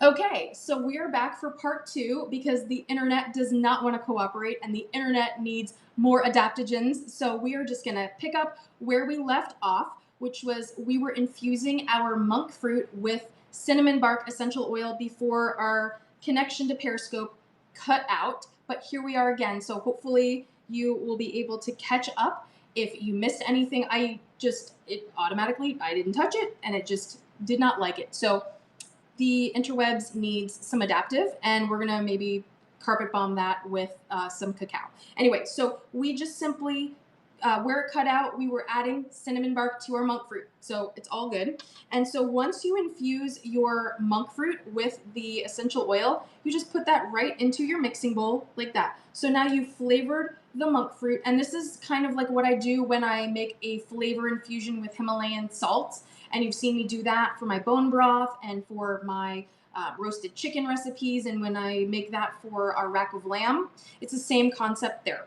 Okay, so we are back for part two because the internet does not want to cooperate and the internet needs more adaptogens. So we are just going to pick up where we left off, which was we were infusing our monk fruit with cinnamon bark essential oil before our connection to Periscope cut out. But here we are again. So hopefully you will be able to catch up. If you missed anything, I didn't touch it and it just did not like it. So the interwebs needs some adaptive, and we're gonna maybe carpet bomb that with some cacao. Anyway, so we just simply, where it cut out, we were adding cinnamon bark to our monk fruit. So it's all good. And so once you infuse your monk fruit with the essential oil, you just put that right into your mixing bowl like that. So now you've flavored the monk fruit, and this is kind of like what I do when I make a flavor infusion with Himalayan salts. And you've seen me do that for my bone broth and for my roasted chicken recipes, and when I make that for our rack of lamb. It's the same concept there.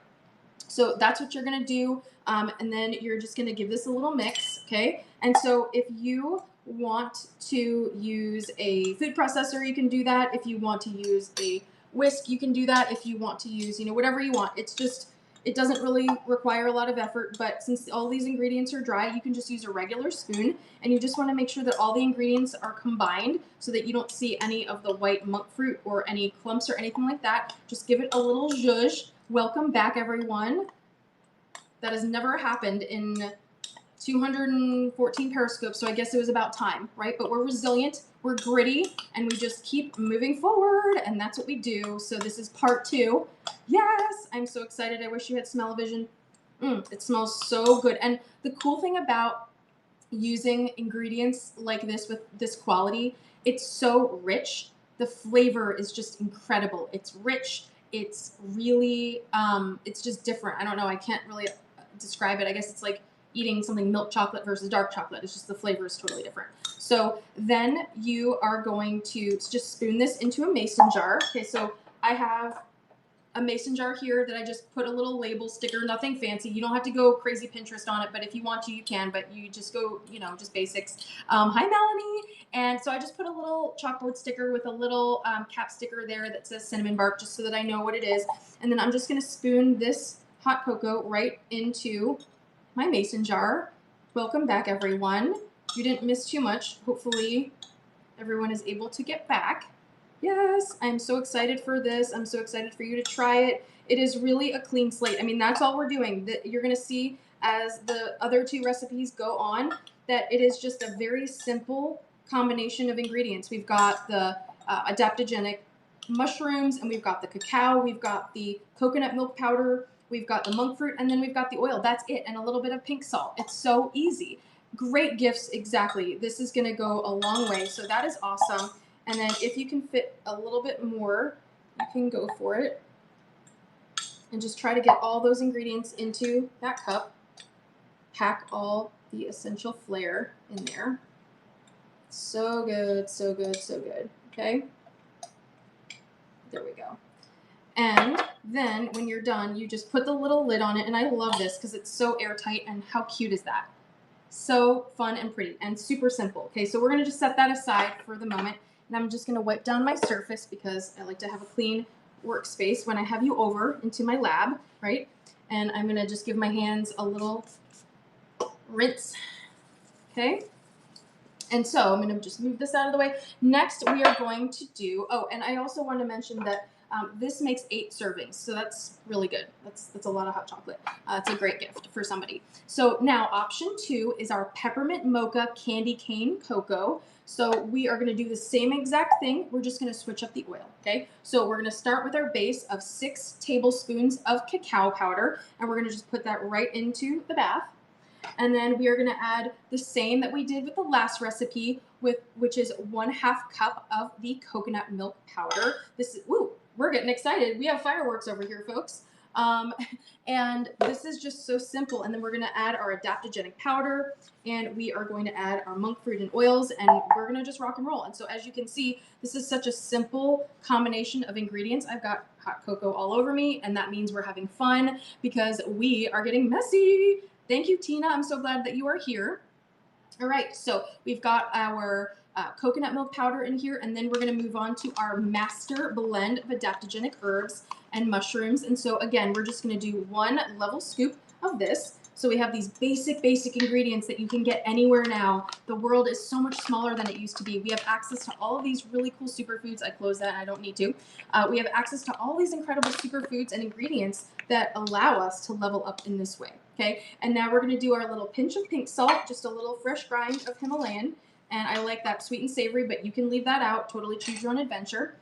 So that's what you're going to do, and then you're just going to give this a little mix, okay? And so if you want to use a food processor, you can do that. If you want to use a whisk, you can do that. If you want to use, whatever you want. It's just, it doesn't really require a lot of effort, but since all these ingredients are dry, you can just use a regular spoon, and you just want to make sure that all the ingredients are combined so that you don't see any of the white monk fruit or any clumps or anything like that. Just give it a little zhuzh. Welcome back, everyone. That has never happened in 214 Periscopes, so I guess it was about time, right? But we're resilient, we're gritty, and we just keep moving forward, and that's what we do. So this is part two. Yes, I'm so excited. I wish you had smell-o-vision. It smells so good. And the cool thing about using ingredients like this with this quality, it's so rich. The flavor is just incredible. It's rich. It's really, it's just different. I don't know. I can't really describe it. I guess it's like eating something milk chocolate versus dark chocolate. It's just the flavor is totally different. So then you are going to just spoon this into a mason jar. Okay, so I have a mason jar here that I just put a little label sticker, nothing fancy. You don't have to go crazy Pinterest on it, but if you want to, you can, but you just go, just basics. Hi, Melanie. And so I just put a little chalkboard sticker with a little cap sticker there that says cinnamon bark, just so that I know what it is. And then I'm just going to spoon this hot cocoa right into my mason jar. Welcome back, everyone. You didn't miss too much. Hopefully everyone is able to get back. Yes, I'm so excited for this. I'm so excited for you to try it. It is really a clean slate. I mean, that's all we're doing. You're going to see as the other two recipes go on that it is just a very simple combination of ingredients. We've got the adaptogenic mushrooms, and we've got the cacao, we've got the coconut milk powder, we've got the monk fruit, and then we've got the oil. That's it, and a little bit of pink salt. It's so easy. Great gifts, exactly. This is going to go a long way, so that is awesome. And then if you can fit a little bit more, you can go for it. And just try to get all those ingredients into that cup. Pack all the essential Flair in there. So good, so good, so good. Okay? There we go. And then when you're done, you just put the little lid on it. And I love this because it's so airtight. And how cute is that? So fun and pretty and super simple. Okay, so we're going to just set that aside for the moment. And I'm just going to wipe down my surface because I like to have a clean workspace when I have you over into my lab, right? And I'm going to just give my hands a little rinse, okay? And so I'm going to just move this out of the way. Next, we are going to do, oh, and I also want to mention that this makes 8 servings, so that's really good. That's a lot of hot chocolate. It's a great gift for somebody. So now option 2 is our peppermint mocha candy cane cocoa. So we are going to do the same exact thing. We're just going to switch up the oil, okay? So we're going to start with our base of 6 tablespoons of cacao powder, and we're going to just put that right into the bath. And then we are going to add the same that we did with the last recipe, which is 1/2 cup of the coconut milk powder. This is, woo, we're getting excited. We have fireworks over here, folks. And this is just so simple. And then we're going to add our adaptogenic powder, and we are going to add our monk fruit and oils, and we're going to just rock and roll. And so as you can see, this is such a simple combination of ingredients. I've got hot cocoa all over me, and that means we're having fun because we are getting messy. Thank you, Tina. I'm so glad that you are here. All right, so we've got our coconut milk powder in here, and then we're going to move on to our master blend of adaptogenic herbs and mushrooms. And so again, we're just going to do 1 level scoop of this. So we have these basic ingredients that you can get anywhere now. The world is so much smaller than it used to be. We have access to all of these really cool superfoods. I closed that, I don't need to. We have access to all these incredible superfoods and ingredients that allow us to level up in this way. Okay, and now we're going to do our little pinch of pink salt, just a little fresh grind of Himalayan. And I like that sweet and savory, but you can leave that out. Totally choose your own adventure.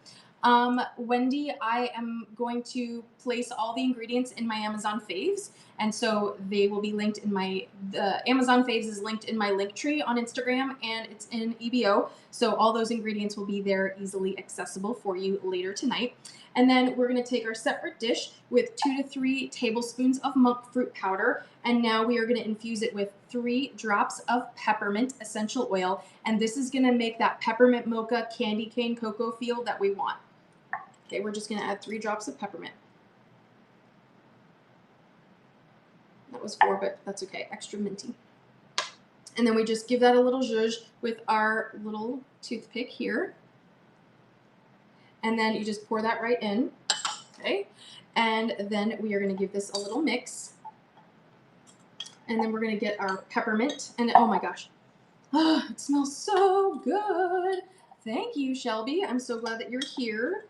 Wendy, I am going to place all the ingredients in my Amazon faves, and so they will be linked in my, the Amazon faves is linked in my link tree on Instagram, and it's in EBO, so all those ingredients will be there easily accessible for you later tonight. And then we're going to take our separate dish with 2 to 3 tablespoons of monk fruit powder, and now we are going to infuse it with 3 drops of peppermint essential oil, and this is going to make that peppermint mocha candy cane cocoa feel that we want. Okay, we're just going to add 3 drops of peppermint. That was 4, but that's okay, extra minty. And then we just give that a little zhuzh with our little toothpick here. And then you just pour that right in, okay? And then we are going to give this a little mix. And then we're going to get our peppermint. And oh my gosh, oh, it smells so good. Thank you, Shelby. I'm so glad that you're here.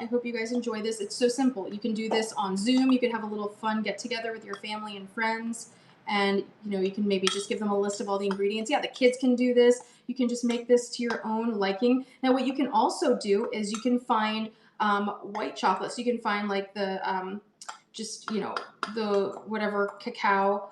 I hope you guys enjoy this. It's so simple. You can do this on Zoom. You could have a little fun get together with your family and friends. And you know, you can maybe just give them a list of all the ingredients. Yeah, the kids can do this. You can just make this to your own liking. Now, what you can also do is you can find white chocolate. So you can find like the, just, you know, the whatever cacao.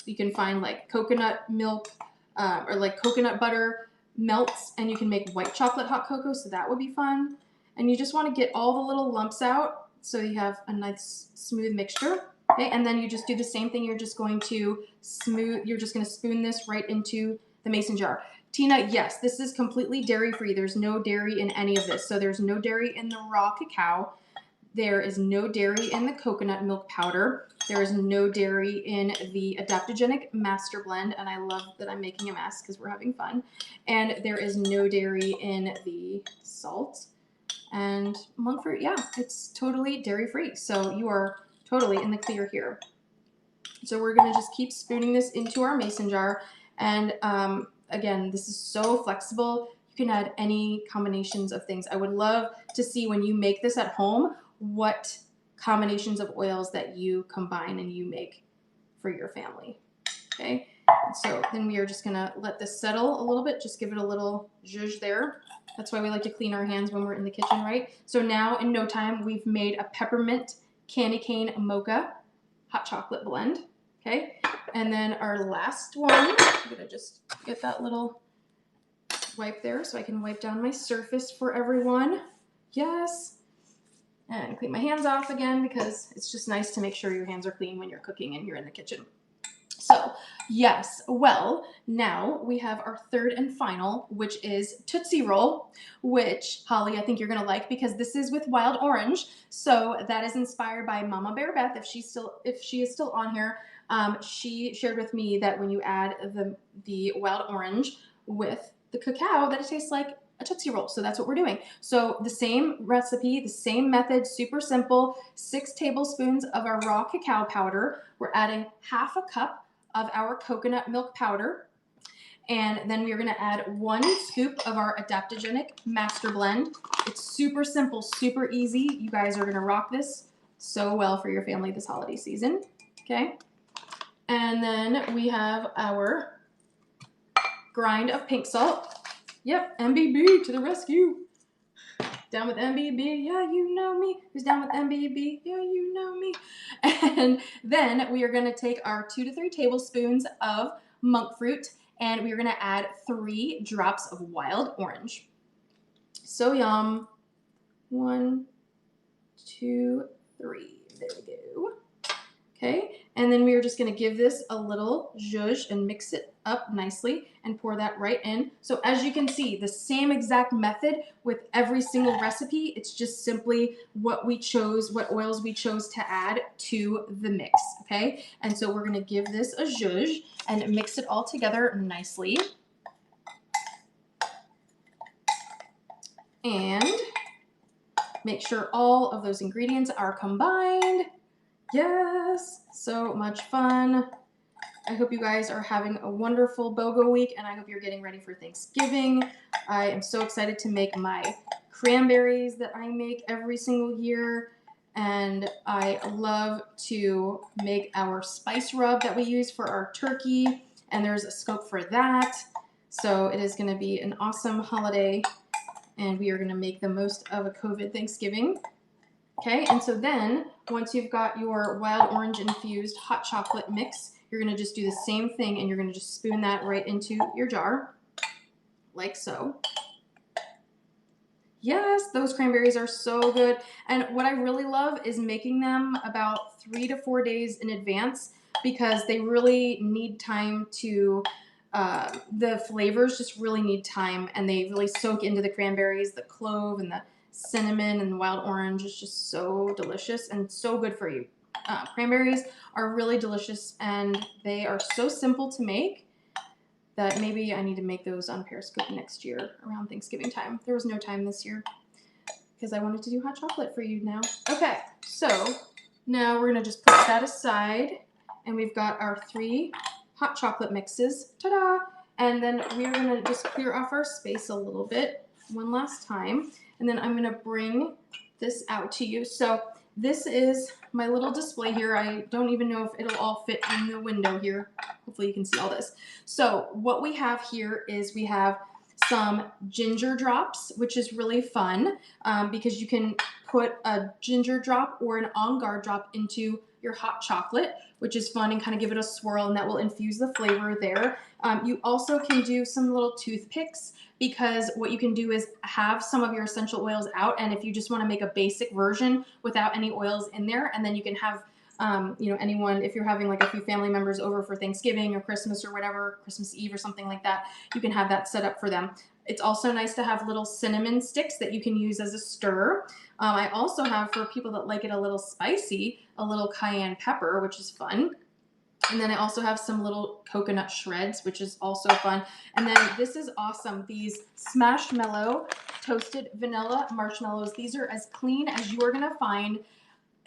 You can find like coconut milk or like coconut butter melts, and you can make white chocolate hot cocoa. So that would be fun. And you just want to get all the little lumps out so you have a nice smooth mixture. Okay, and then you just do the same thing. You're just going to spoon this right into the mason jar. Tina, yes, this is completely dairy-free. There's no dairy in any of this. So there's no dairy in the raw cacao. There is no dairy in the coconut milk powder. There is no dairy in the adaptogenic master blend. And I love that I'm making a mess because we're having fun. And there is no dairy in the salt. And monk fruit, yeah, it's totally dairy-free. So you are totally in the clear here. So we're going to just keep spooning this into our mason jar. And again, this is so flexible. You can add any combinations of things. I would love to see when you make this at home, what combinations of oils that you combine and you make for your family. Okay, so then we are just going to let this settle a little bit. Just give it a little zhuzh there. That's why we like to clean our hands when we're in the kitchen, right? So now in no time, we've made a peppermint candy cane mocha hot chocolate blend. Okay, and then our last one, I'm gonna just get that little wipe there so I can wipe down my surface for everyone. Yes. And clean my hands off again because it's just nice to make sure your hands are clean when you're cooking and you're in the kitchen. So yes, well, now we have our third and final, which is Tootsie Roll, which Holly, I think you're gonna like because this is with wild orange. So that is inspired by Mama Bear Beth. If she is still on here, she shared with me that when you add the wild orange with the cacao, that it tastes like a Tootsie Roll. So that's what we're doing. So the same recipe, the same method, super simple. 6 tablespoons of our raw cacao powder. We're adding half a cup of our coconut milk powder. And then we're going to add 1 scoop of our adaptogenic master blend. It's super simple, super easy. You guys are going to rock this so well for your family this holiday season. Okay. And then we have our grind of pink salt. Yep, MBB to the rescue. Down with MBB, yeah, you know me. Who's down with MBB? Yeah, you know me. And then we are going to take our 2 to 3 tablespoons of monk fruit, and we're going to add 3 drops of wild orange. So yum. 1, 2, 3. There we go. Okay, and then we are just going to give this a little zhuzh and mix it up nicely and pour that right in. So as you can see, the same exact method with every single recipe. It's just simply what oils we chose to add to the mix, okay? And so we're going to give this a zhuzh and mix it all together nicely. and make sure all of those ingredients are combined. Yes, so much fun. I hope you guys are having a wonderful BOGO week, and I hope you're getting ready for Thanksgiving. I am so excited to make my cranberries that I make every single year, and I love to make our spice rub that we use for our turkey, and there's a scope for that. So it is going to be an awesome holiday, and we are going to make the most of a COVID Thanksgiving. Okay, and so then once you've got your wild orange infused hot chocolate mix, you're going to just do the same thing, and you're going to just spoon that right into your jar, like so. Yes, those cranberries are so good. And what I really love is making them about 3 to 4 days in advance, because they really need time to, the flavors just really need time, and they really soak into the cranberries, the clove and the cinnamon and the wild orange is just so delicious and so good for you. Cranberries are really delicious, and they are so simple to make that maybe I need to make those on Periscope next year around Thanksgiving time. There was no time this year because I wanted to do hot chocolate for you now. Okay, so now we're gonna just put that aside, and we've got our 3 hot chocolate mixes, ta-da! And then we're gonna just clear off our space a little bit one last time, and then I'm gonna bring this out to you. So this is my little display here. I don't even know if it'll all fit in the window here. Hopefully you can see all this. So what we have here is we have some ginger drops, which is really fun because you can put a ginger drop or an on guard drop into your hot chocolate, which is fun, and kind of give it a swirl, and that will infuse the flavor there. You also can do some little toothpicks, because what you can do is have some of your essential oils out, and if you just want to make a basic version without any oils in there, and then you can have you know, anyone, if you're having like a few family members over for Thanksgiving or Christmas or whatever, Christmas Eve or something like that, you can have that set up for them. It's also nice to have little cinnamon sticks that you can use as a stir. I also have, for people that like it a little spicy, a little cayenne pepper, which is fun. And then I also have some little coconut shreds, which is also fun. And then this is awesome. These Smashmallow toasted vanilla marshmallows. These are as clean as you are going to find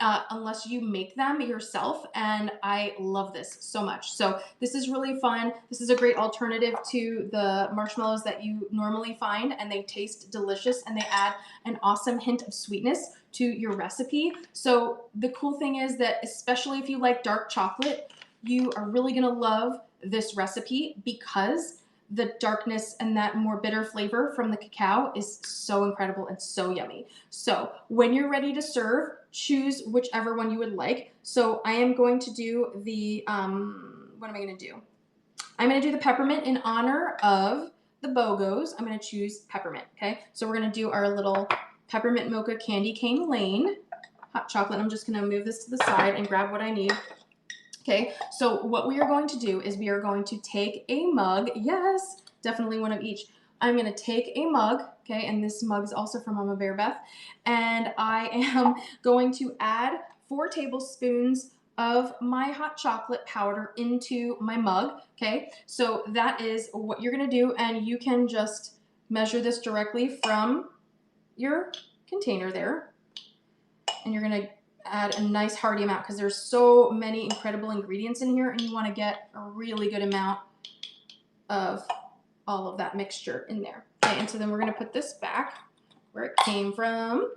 unless you make them yourself. And I love this so much. So this is really fun. This is a great alternative to the marshmallows that you normally find, and they taste delicious, and they add an awesome hint of sweetness to your recipe. So the cool thing is that, especially if you like dark chocolate, you are really going to love this recipe, because the darkness and that more bitter flavor from the cacao is so incredible and so yummy. So when you're ready to serve, choose whichever one you would like. So I am going to do the, what am I going to do? I'm going to do the peppermint in honor of the BOGOs. I'm going to choose peppermint, okay? So we're going to do our little peppermint mocha candy cane lane hot chocolate. I'm just going to move this to the side and grab what I need. Okay, so what we are going to do is we are going to take a mug. Yes, definitely one of each. I'm going to take a mug, okay, and this mug is also from Mama Bear Beth, and I am going to add 4 tablespoons of my hot chocolate powder into my mug, okay? So that is what you're going to do, and you can just measure this directly from your container there, and you're going to add a nice hearty amount, because there's so many incredible ingredients in here, and you want to get a really good amount of all of that mixture in there. Okay, and so then we're going to put this back where it came from,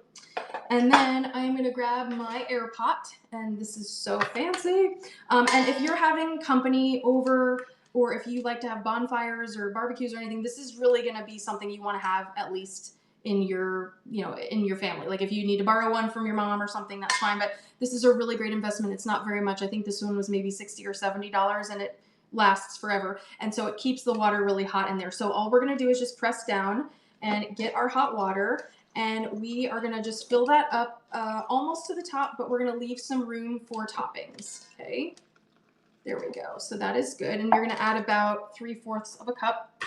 and then I'm going to grab my air pot, and this is so fancy. And if you're having company over, or if you like to have bonfires or barbecues or anything, this is really going to be something you want to have at least in your, you know, in your family. Like if you need to borrow one from your mom or something, that's fine. But this is a really great investment. It's not very much. I think this one was maybe $60 or $70, and it lasts forever. And so it keeps the water really hot in there. So all we're going to do is just press down and get our hot water, and we are going to just fill that up almost to the top, but we're going to leave some room for toppings. Okay, there we go. So that is good. And you're going to add about 3/4 of a cup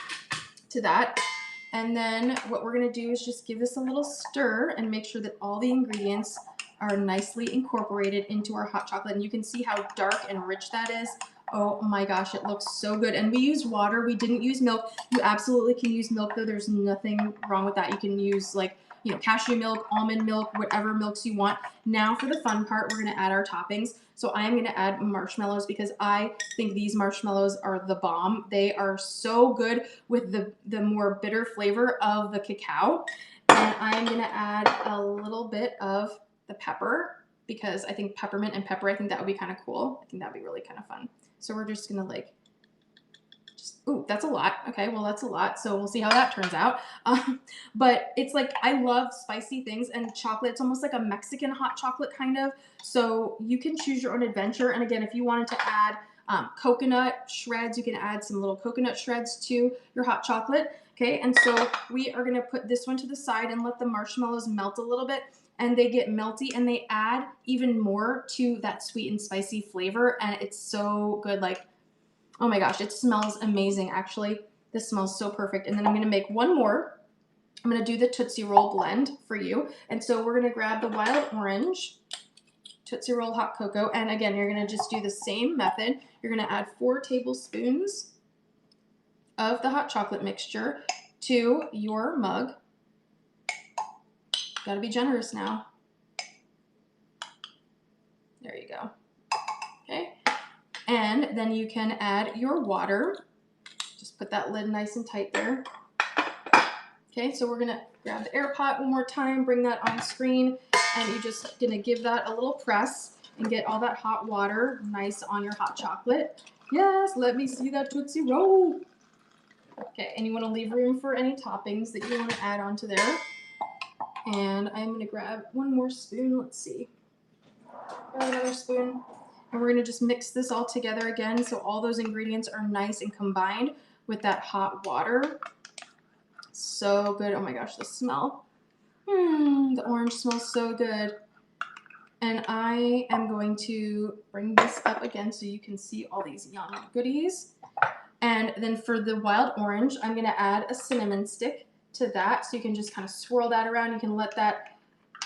to that. And then what we're going to do is just give this a little stir and make sure that all the ingredients are nicely incorporated into our hot chocolate. And you can see how dark and rich that is. Oh my gosh, it looks so good. And we used water. We didn't use milk. You absolutely can use milk though. There's nothing wrong with that. You can use like, you know, cashew milk, almond milk, whatever milks you want. Now for the fun part, we're gonna add our toppings. So I am gonna add marshmallows because I think these marshmallows are the bomb. They are so good with the more bitter flavor of the cacao. And I'm gonna add a little bit of the pepper because I think peppermint and pepper, I think that would be kind of cool. I think that'd be really kind of fun. So we're just gonna like, ooh, that's a lot. Okay, well that's a lot. So we'll see how that turns out. But it's like, I love spicy things and chocolate. It's almost like a Mexican hot chocolate kind of. So you can choose your own adventure. And again, if you wanted to add coconut shreds, you can add some little coconut shreds to your hot chocolate. Okay, and so we are gonna put this one to the side and let the marshmallows melt a little bit. And they get melty and they add even more to that sweet and spicy flavor. And it's so good. Like, oh my gosh, it smells amazing. Actually, this smells so perfect. And then I'm gonna make one more. I'm gonna do the Tootsie Roll blend for you. And so we're gonna grab the wild orange, Tootsie Roll hot cocoa. And again, you're gonna just do the same method. You're gonna add 4 tablespoons of the hot chocolate mixture to your mug. Gotta be generous now. There you go. Okay. And then you can add your water. Just put that lid nice and tight there. Okay, so we're gonna grab the air pot one more time, bring that on screen, and you're just gonna give that a little press and get all that hot water nice on your hot chocolate. Yes, let me see that Tootsie Roll. Okay, and you wanna leave room for any toppings that you wanna add onto there. And I'm gonna grab one more spoon, let's see. Grab another spoon. And we're gonna just mix this all together again so all those ingredients are nice and combined with that hot water. So good. Oh my gosh, the smell. The orange smells so good. And I am going to bring this up again so you can see all these yummy goodies. And then for the wild orange, I'm gonna add a cinnamon stick to that. So you can just kind of swirl that around. You can let that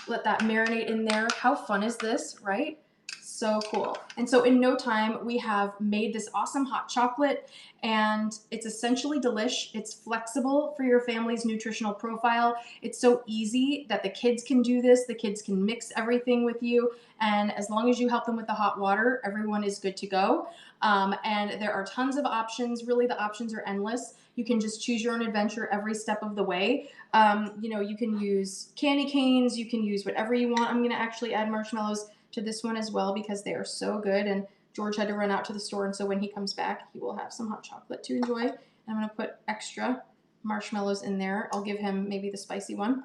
marinate in there. How fun is this, right? So cool. And so in no time, we have made this awesome hot chocolate, and it's essentially delish. It's flexible for your family's nutritional profile. It's so easy that the kids can do this. The kids can mix everything with you. And as long as you help them with the hot water, everyone is good to go. And there are tons of options. Really, the options are endless. You can just choose your own adventure every step of the way. You know, you can use candy canes. You can use whatever you want. I'm going to actually add marshmallows to this one as well because they are so good. And George had to run out to the store, and so when he comes back, he will have some hot chocolate to enjoy. And I'm going to put extra marshmallows in there. I'll give him maybe the spicy one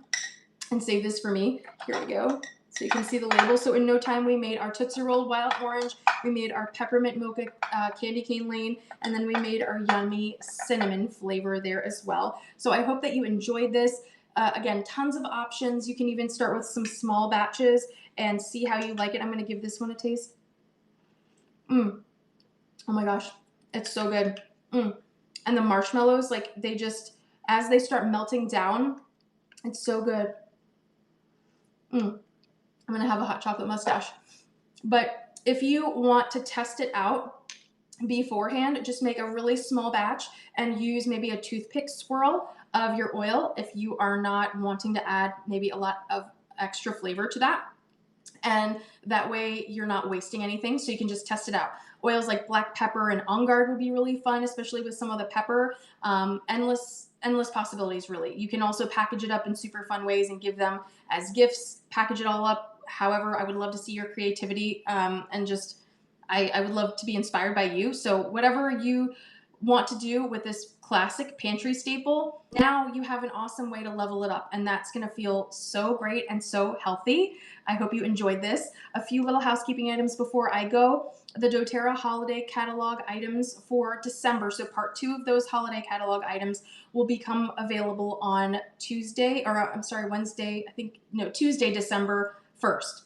and save this for me. Here we go. So you can see the label. So in no time, we made our Tootsie Roll Wild Orange, we made our Peppermint Mocha Candy Cane Lane, and then we made our yummy cinnamon flavor there as well. So I hope that you enjoyed this. Again, tons of options. You can even start with some small batches and see how you like it. I'm going to give this one a taste. Oh my gosh, it's so good. And the marshmallows, like they just, as they start melting down, it's so good. I'm gonna have a hot chocolate mustache. But if you want to test it out beforehand, just make a really small batch and use maybe a toothpick swirl of your oil if you are not wanting to add maybe a lot of extra flavor to that. And that way you're not wasting anything, so you can just test it out. Oils like black pepper and on guard would be really fun, especially with some of the pepper. Endless possibilities, really. You can also package it up in super fun ways and give them as gifts, package it all up. However, I would love to see your creativity, and just, I would love to be inspired by you. So whatever you want to do with this classic pantry staple, now you have an awesome way to level it up, and that's going to feel so great and so healthy. I hope you enjoyed this. A few little housekeeping items before I go. The doTERRA holiday catalog items for December. So part 2 of those holiday catalog items will become available on Tuesday, or I'm sorry, Wednesday, Tuesday, December 1st.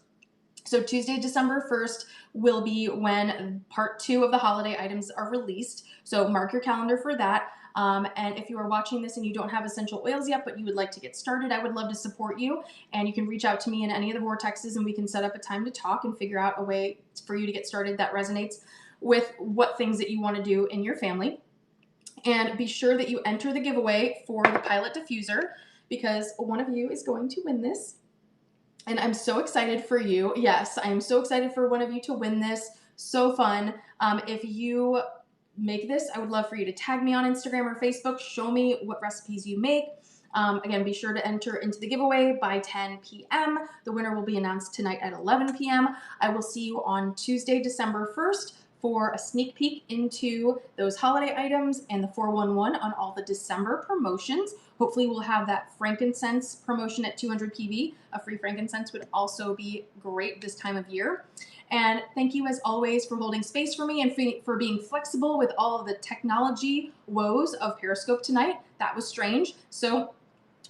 So Tuesday, December 1st will be when part 2 of the holiday items are released. So mark your calendar for that. And if you are watching this and you don't have essential oils yet, but you would like to get started, I would love to support you. And you can reach out to me in any of the vortexes and we can set up a time to talk and figure out a way for you to get started that resonates with what things that you want to do in your family. And be sure that you enter the giveaway for the pilot diffuser, because one of you is going to win this. And I'm so excited for you. Yes, I am so excited for one of you to win this. So fun. If you make this, I would love for you to tag me on Instagram or Facebook. Show me what recipes you make. Again, be sure to enter into the giveaway by 10 p.m. The winner will be announced tonight at 11 p.m. I will see you on Tuesday, December 1st for a sneak peek into those holiday items and the 411 on all the December promotions. Hopefully we'll have that frankincense promotion at 200 PV. A free frankincense would also be great this time of year. And thank you as always for holding space for me and for being flexible with all of the technology woes of Periscope tonight. That was strange. So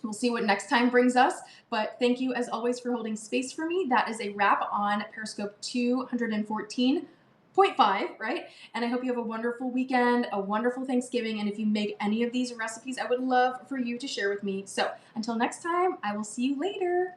we'll see what next time brings us. But thank you as always for holding space for me. That is a wrap on Periscope 214.5, right? And I hope you have a wonderful weekend, a wonderful Thanksgiving. And if you make any of these recipes, I would love for you to share with me. So until next time, I will see you later.